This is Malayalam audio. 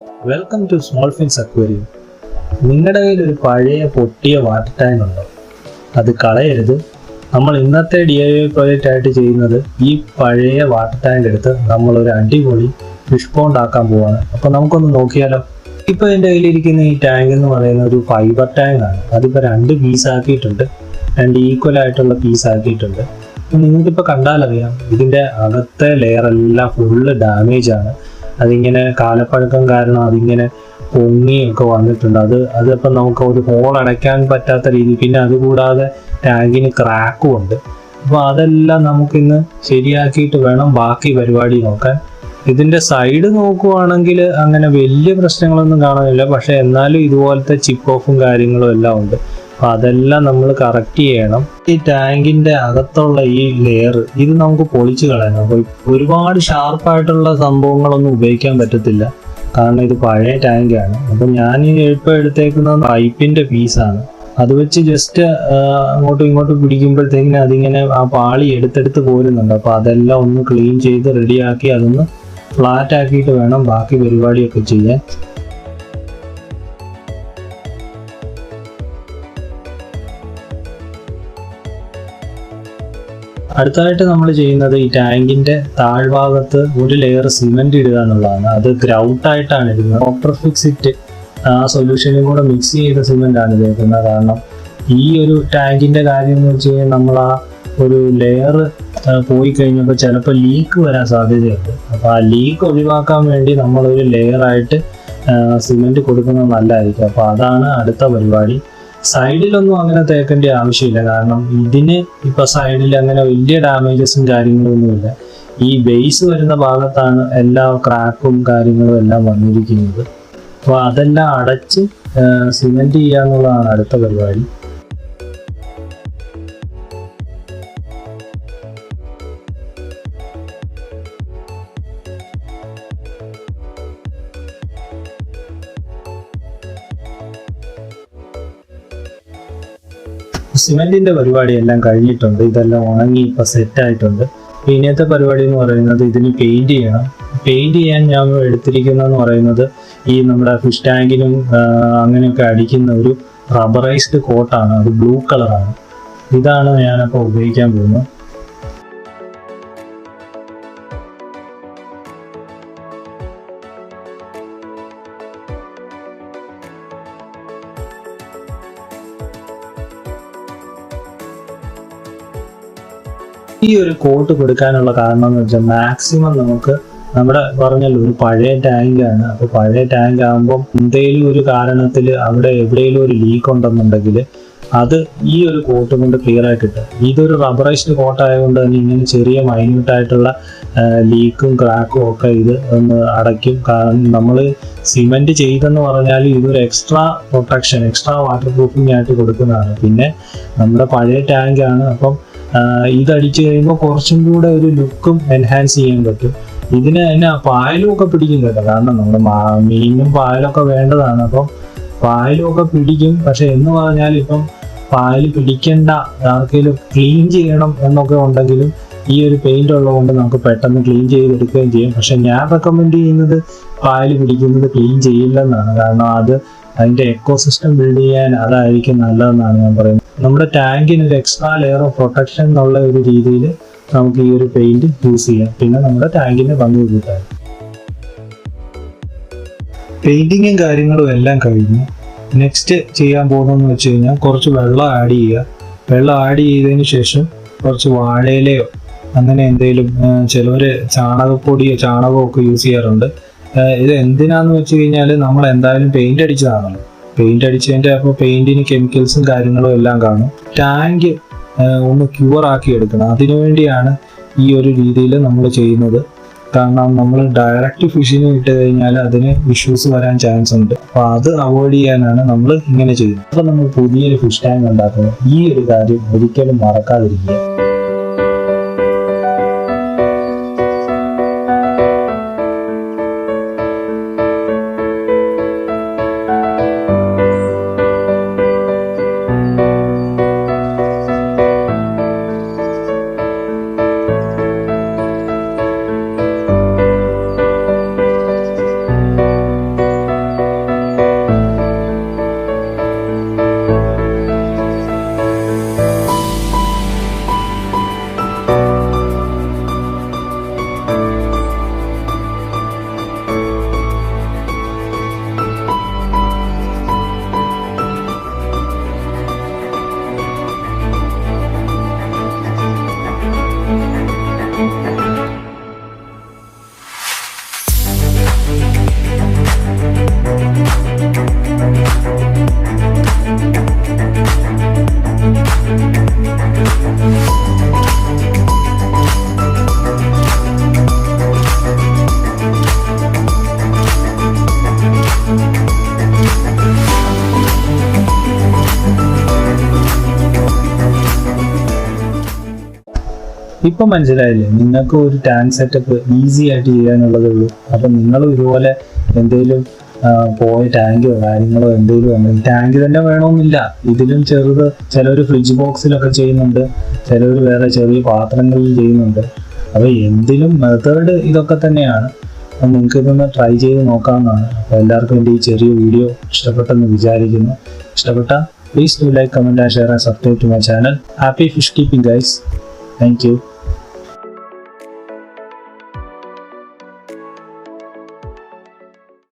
Welcome to small fins aquarium. നിങ്ങളുടെ കയ്യിൽ ഒരു പഴയ പൊട്ടിയ വാട്ടർ ടാങ്ക് ഉണ്ടോ? അത് കളയരുത്. നമ്മൾ ഇന്നത്തെ DIY പ്രോജക്റ്റ് ആയിട്ട് ചെയ്യുന്നത് ഈ പഴയ വാട്ടർ ടാങ്ക് എടുത്ത് നമ്മളൊരു അടിപൊളി ഫിഷ് പോണ്ട് ആക്കാൻ പോവാണ്. അപ്പോൾ നമുക്കൊന്ന് നോക്കിയാലോ. ഇപ്പോൾ എൻ്റെ കയ്യിലിരിക്കുന്ന ഈ ടാങ്ക് എന്ന് പറയുന്ന ഒരു ഫൈബർ ടാങ്ക് ആണ്. അതിപ്പോൾ 2 പീസ് ആക്കിയിട്ടുണ്ട്, 2 ഈക്വൽ ആയിട്ടുള്ള പീസ് ആക്കിയിട്ടുണ്ട്. അപ്പോൾ നിങ്ങൾക്കിപ്പോൾ കണ്ടാലറിയാം ഇതിൻ്റെ അകത്തെ ലെയർ എല്ലാം ഫുള്ള് ഡാമേജ് ആണ്. അതിങ്ങനെ കാലപ്പഴക്കം കാരണം അതിങ്ങനെ പൊങ്ങിയൊക്കെ വന്നിട്ടുണ്ട്. അതിപ്പോൾ നമുക്ക് ഒരു ഹോൾ അടയ്ക്കാൻ പറ്റാത്ത രീതി, പിന്നെ അതുകൂടാതെ ടാങ്കിന് ക്രാക്കും ഉണ്ട്. അപ്പോൾ അതെല്ലാം നമുക്കിന്ന് ശരിയാക്കിയിട്ട് വേണം ബാക്കി പരിപാടി നോക്കാൻ. ഇതിൻ്റെ സൈഡ് നോക്കുവാണെങ്കിൽ അങ്ങനെ വലിയ പ്രശ്നങ്ങളൊന്നും കാണാനില്ല, പക്ഷെ എന്നാലും ഇതുപോലത്തെ ചിപ്പ് ഓഫും കാര്യങ്ങളും എല്ലാം ഉണ്ട്. അപ്പോൾ അതെല്ലാം നമ്മൾ കറക്റ്റ് ചെയ്യണം. ഈ ടാങ്കിൻ്റെ അകത്തുള്ള ഈ ലെയർ ഇത് നമുക്ക് പൊളിച്ച് കളയണം. അപ്പോൾ ഒരുപാട് ഷാർപ്പായിട്ടുള്ള സംഭവങ്ങളൊന്നും ഉപയോഗിക്കാൻ പറ്റത്തില്ല, കാരണം ഇത് പഴയ ടാങ്കാണ്. അപ്പം ഞാൻ ഇപ്പോൾ എടുത്തേക്കുന്നത് പൈപ്പിൻ്റെ പീസാണ്. അത് വെച്ച് ജസ്റ്റ് അങ്ങോട്ടും ഇങ്ങോട്ടും പിടിക്കുമ്പോഴത്തേക്കിന് അതിങ്ങനെ ആ പാളി എടുത്തെടുത്ത് പോരുന്നുണ്ട്. അപ്പോൾ അതെല്ലാം ഒന്ന് ക്ലീൻ ചെയ്ത് റെഡിയാക്കി അതൊന്ന് ഫ്ലാറ്റ് ആക്കിയിട്ട് വേണം ബാക്കി പരിപാടിയൊക്കെ ചെയ്യാൻ. അടുത്തതായിട്ട് നമ്മൾ ചെയ്യുന്നത് ഈ ടാങ്കിന്റെ താഴ്ഭാഗത്ത് ഒരു ലെയർ സിമെന്റ് ഇടുക എന്നുള്ളതാണ്. അത് ഗ്രൗട്ടായിട്ടാണ് ഇടുന്നത്. കോപ്പർ ഫിക്സിറ്റ് ആ സൊല്യൂഷനും കൂടെ മിക്സ് ചെയ്ത സിമെന്റ് ആണ് ഇതേക്കുന്നത്. കാരണം ഈ ഒരു ടാങ്കിന്റെ കാര്യം എന്ന് വെച്ച് കഴിഞ്ഞാൽ നമ്മൾ ആ ഒരു ലെയർ പോയി കഴിഞ്ഞപ്പോൾ ചിലപ്പോൾ ലീക്ക് വരാൻ സാധ്യതയുണ്ട്. അപ്പോൾ ആ ലീക്ക് ഒഴിവാക്കാൻ വേണ്ടി നമ്മളൊരു ലെയറായിട്ട് സിമെന്റ് കൊടുക്കുന്നത് നല്ലതായിരിക്കും. അപ്പോൾ അതാണ് അടുത്ത പരിപാടി. സൈഡിലൊന്നും അങ്ങനെ തേക്കേണ്ട ആവശ്യമില്ല, കാരണം ഇതിന് ഇപ്പൊ സൈഡിൽ അങ്ങനെ വലിയ ഡാമേജസും കാര്യങ്ങളൊന്നുമില്ല. ഈ ബേസ് വരുന്ന ഭാഗത്താണ് എല്ലാ ക്രാക്കും കാര്യങ്ങളും എല്ലാം വന്നിരിക്കുന്നത്. അപ്പോൾ അതെല്ലാം അടച്ച് സിമെന്റ് ചെയ്യാന്നുള്ളതാണ് അടുത്ത പരിപാടി. സിമെന്റിന്റെ പരിപാടി എല്ലാം കഴിഞ്ഞിട്ടുണ്ട്. ഇതെല്ലാം ഉണങ്ങി ഇപ്പൊ സെറ്റ് ആയിട്ടുണ്ട്. ഇനിയത്തെ പരിപാടി എന്ന് പറയുന്നത് ഇതിന് പെയിന്റ് ചെയ്യണം. പെയിന്റ് ചെയ്യാൻ ഞാൻ എടുത്തിരിക്കുന്നതെന്ന് പറയുന്നത് ഈ നമ്മുടെ ഫിഷ് ടാങ്കിനും അങ്ങനെയൊക്കെ അടിക്കുന്ന ഒരു റബ്ബറൈസ്ഡ് കോട്ടാണ്. അത് ബ്ലൂ കളറാണ്. ഇതാണ് ഞാനപ്പോൾ ഉപയോഗിക്കാൻ പോകുന്നത്. ഈ ഒരു കോട്ട് കൊടുക്കാനുള്ള കാരണം എന്ന് വെച്ചാൽ മാക്സിമം നമുക്ക് നമ്മുടെ പറഞ്ഞല്ലോ ഒരു പഴയ ടാങ്കാണ്. അപ്പോൾ പഴയ ടാങ്ക് ആകുമ്പം എന്തെങ്കിലും ഒരു കാരണത്തിൽ അവിടെ എവിടെയെങ്കിലും ഒരു ലീക്ക് ഉണ്ടെന്നുണ്ടെങ്കിൽ അത് ഈ ഒരു കോട്ട് കൊണ്ട് ക്ലിയർ ആയിട്ട് കിട്ടും. ഇതൊരു റബ്ബറൈസ്ഡ് കോട്ട് ആയതുകൊണ്ട് തന്നെ ഇങ്ങനെ ചെറിയ മൈന്യൂട്ടായിട്ടുള്ള ലീക്കും ക്രാക്കും ഒക്കെ ഇത് ഒന്ന് അടയ്ക്കും. കാരണം നമ്മൾ സിമെന്റ് ചെയ്തെന്ന് പറഞ്ഞാൽ ഇതൊരു extra protection, extra water proofing ആയിട്ട് കൊടുക്കുന്നതാണ്. പിന്നെ നമ്മുടെ പഴയ ടാങ്കാണ്, അപ്പം ഇതടിച്ചു കഴിയുമ്പോൾ കുറച്ചും കൂടെ ഒരു ലുക്കും എൻഹാൻസ് ചെയ്യാൻ പറ്റും. ഇതിന് തന്നെ പായലും ഒക്കെ പിടിക്കും കേട്ടോ, കാരണം നമ്മുടെ മീനും പായലൊക്കെ വേണ്ടതാണ്. അപ്പം പായലും ഒക്കെ പിടിക്കും. പക്ഷെ എന്ന് പറഞ്ഞാൽ ഇപ്പം പായൽ പിടിക്കേണ്ട ആർക്കെങ്കിലും ക്ലീൻ ചെയ്യണം എന്നൊക്കെ ഉണ്ടെങ്കിലും ഈ ഒരു പെയിന്റ് ഉള്ളതുകൊണ്ട് നമുക്ക് പെട്ടെന്ന് ക്ലീൻ ചെയ്തെടുക്കുകയും ചെയ്യും. പക്ഷെ ഞാൻ റെക്കമെൻഡ് ചെയ്യുന്നത് പായൽ പിടിക്കുന്നത് ക്ലീൻ ചെയ്യില്ലെന്നാണ്. കാരണം അതിന്റെ എക്കോസിസ്റ്റം ബിൽഡ് ചെയ്യാൻ അതായിരിക്കും നല്ലതെന്നാണ് ഞാൻ പറയുന്നത്. നമ്മുടെ ടാങ്കിന് ഒരു എക്സ്ട്രാ ലെയർ ഓഫ് പ്രൊട്ടക്ഷൻ എന്നുള്ള ഒരു രീതിയിൽ നമുക്ക് ഈ ഒരു പെയിന്റ് യൂസ് ചെയ്യാം. പിന്നെ നമ്മുടെ ടാങ്കിന്റെ ഭംഗി കൂട്ടാൻ. പെയിന്റിങ്ങും കാര്യങ്ങളും എല്ലാം കഴിഞ്ഞു. നെക്സ്റ്റ് ചെയ്യാൻ പോകുന്നതെന്ന് വെച്ച് കഴിഞ്ഞാൽ കുറച്ച് വെള്ളം ആഡ് ചെയ്യുക. വെള്ളം ആഡ് ചെയ്തതിന് ശേഷം കുറച്ച് വാഴയിലയോ അങ്ങനെ എന്തെങ്കിലും, ചിലവർ ചാണകപ്പൊടിയോ ചാണകമോ ഒക്കെ യൂസ് ചെയ്യാറുണ്ട്. ഇത് എന്തിനാന്ന് വെച്ച് കഴിഞ്ഞാൽ നമ്മൾ എന്തായാലും പെയിന്റ് അടിച്ചതാണല്ലോ. പെയിന്റ് അടിച്ചതിൻ്റെ അപ്പോൾ പെയിന്റിന് കെമിക്കൽസും കാര്യങ്ങളും എല്ലാം കാണും. ടാങ്ക് ഒന്ന് ക്യൂർ ആക്കി എടുക്കണം. അതിനുവേണ്ടിയാണ് ഈ ഒരു രീതിയിൽ നമ്മൾ ചെയ്യുന്നത്. കാരണം നമ്മൾ ഡയറക്റ്റ് ഫിഷിന് ഇട്ട് കഴിഞ്ഞാൽ അതിന് ഇഷ്യൂസ് വരാൻ ചാൻസ് ഉണ്ട്. അപ്പോൾ അത് അവോയ്ഡ് ചെയ്യാനാണ് നമ്മൾ ഇങ്ങനെ ചെയ്യുന്നത്. അപ്പോൾ നമ്മൾ പുതിയൊരു ഫിഷ് ടാങ്ക് ഉണ്ടാക്കുന്നത് ഈ ഒരു കാര്യം ഒരിക്കലും മറക്കാതിരിക്കുക. ഇപ്പം മനസ്സിലായില്ലേ, നിങ്ങൾക്ക് ഒരു ടാങ്ക് സെറ്റപ്പ് ഈസി ആയിട്ട് ചെയ്യാനുള്ളതേ ഉള്ളൂ. അപ്പം നിങ്ങളും ഇതുപോലെ എന്തെങ്കിലും പോയ ടാങ്കോ കാര്യങ്ങളോ എന്തെങ്കിലും ഉണ്ടെങ്കിൽ, ടാങ്ക് തന്നെ വേണമെന്നില്ല, ഇതിലും ചെറുത് ചിലർ ഫ്രിഡ്ജ് ബോക്സിലൊക്കെ ചെയ്യുന്നുണ്ട്, ചിലർ വേറെ ചെറിയ പാത്രങ്ങളിൽ ചെയ്യുന്നുണ്ട്. അപ്പോൾ എന്തിലും മെത്തേഡ് ഇതൊക്കെ തന്നെയാണ്. അപ്പം നിങ്ങൾക്ക് ഇതൊന്ന് ട്രൈ ചെയ്ത് നോക്കാവുന്നതാണ്. അപ്പോൾ എല്ലാവർക്കും എൻ്റെ ഈ ചെറിയ വീഡിയോ ഇഷ്ടപ്പെട്ടെന്ന് വിചാരിക്കുന്നു. ഇഷ്ടപ്പെട്ട please do like, comment and share and subscribe to my channel. Happy fish keeping guys. Thank you.